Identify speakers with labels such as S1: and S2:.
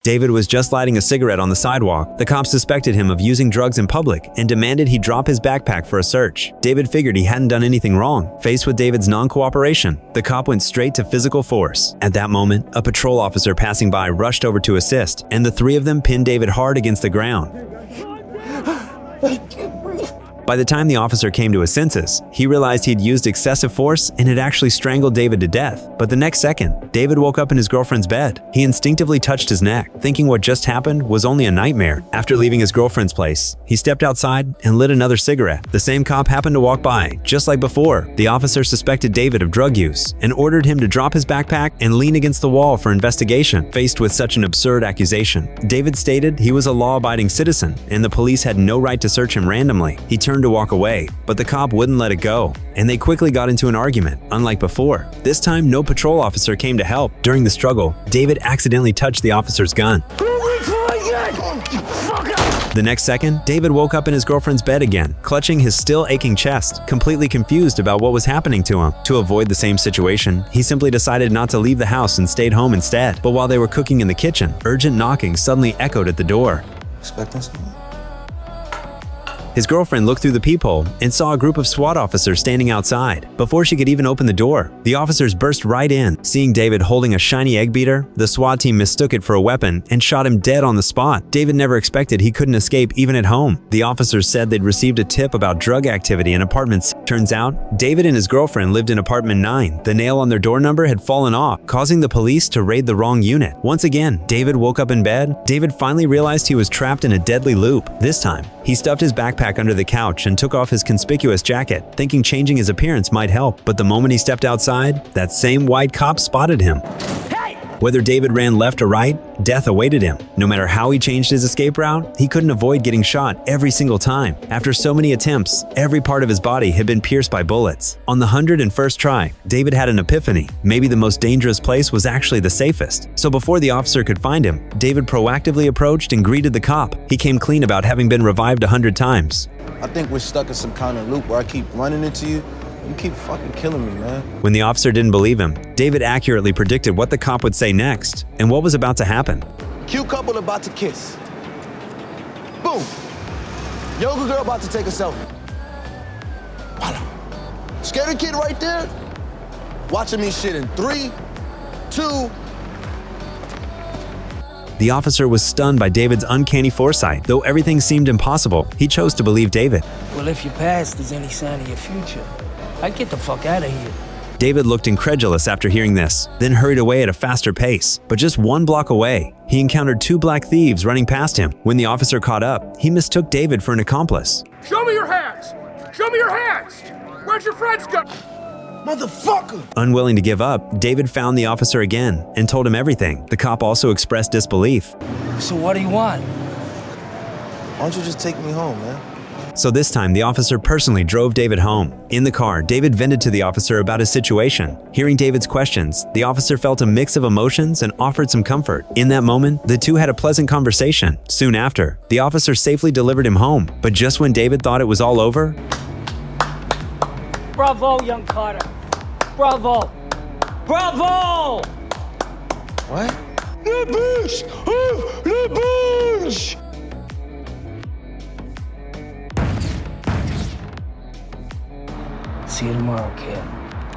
S1: David was just lighting a cigarette on the sidewalk. The cops suspected him of using drugs in public and demanded he drop his backpack for a search. David figured he hadn't done anything wrong. Faced with David's non-cooperation, the cop went straight to physical force. At that moment, a patrol officer passing by rushed over to assist, and the three of them pinned David hard against the ground. By the time the officer came to his senses, he realized he'd used excessive force and had actually strangled David to death. But the next second, David woke up in his girlfriend's bed. He instinctively touched his neck, thinking what just happened was only a nightmare. After leaving his girlfriend's place, he stepped outside and lit another cigarette. The same cop happened to walk by. Just like before, the officer suspected David of drug use and ordered him to drop his backpack and lean against the wall for investigation. Faced with such an absurd accusation, David stated he was a law-abiding citizen and the police had no right to search him randomly. He turned to walk away, but the cop wouldn't let it go, and they quickly got into an argument. Unlike before, this time no patrol officer came to help. During the struggle, David accidentally touched the officer's gun. The next second, David woke up in his girlfriend's bed again, clutching his still aching chest, completely confused about what was happening to him. To avoid the same situation, he simply decided not to leave the house and stayed home instead. But while they were cooking in the kitchen, urgent knocking suddenly echoed at the door.
S2: Expecting something?
S1: His girlfriend looked through the peephole and saw a group of SWAT officers standing outside. Before she could even open the door, the officers burst right in. Seeing David holding a shiny egg beater, the SWAT team mistook it for a weapon and shot him dead on the spot. David never expected he couldn't escape even at home. The officers said they'd received a tip about drug activity in apartments. Turns out, David and his girlfriend lived in apartment 9. The nail on their door number had fallen off, causing the police to raid the wrong unit. Once again, David woke up in bed. David finally realized he was trapped in a deadly loop. This time, he stuffed his backpack under the couch and took off his conspicuous jacket, thinking changing his appearance might help. But the moment he stepped outside, that same white cop spotted him. Whether David ran left or right, death awaited him. No matter how he changed his escape route, he couldn't avoid getting shot every single time. After so many attempts, every part of his body had been pierced by bullets. On the 101st try, David had an epiphany. Maybe the most dangerous place was actually the safest. So before the officer could find him, David proactively approached and greeted the cop. He came clean about having been revived 100 times.
S2: I think we're stuck in some kind of loop where I keep running into you. You keep fucking killing me, man.
S1: When the officer didn't believe him, David accurately predicted what the cop would say next and what was about to happen.
S2: Cute couple about to kiss. Boom. Yoga girl about to take a selfie. Voila. Scared kid right there. Watching me shit in 3, 2.
S1: The officer was stunned by David's uncanny foresight. Though everything seemed impossible, he chose to believe David.
S3: Well, if your past is any sign of your future, I'd get the fuck out of here.
S1: David looked incredulous after hearing this, then hurried away at a faster pace. But just 1 block away, he encountered 2 black thieves running past him. When the officer caught up, he mistook David for an accomplice.
S4: Show me your hands! Show me your hands! Where'd your friends go?
S2: Motherfucker!
S1: Unwilling to give up, David found the officer again and told him everything. The cop also expressed disbelief.
S3: So what do you want?
S2: Why don't you just take me home, man?
S1: So this time, the officer personally drove David home. In the car, David vented to the officer about his situation. Hearing David's questions, the officer felt a mix of emotions and offered some comfort. In that moment, the two had a pleasant conversation. Soon after, the officer safely delivered him home. But just when David thought it was all over...
S3: Bravo, young Carter. Bravo. Bravo!
S2: What?
S3: Le bouche! Oh, le bouche! See you tomorrow, kid.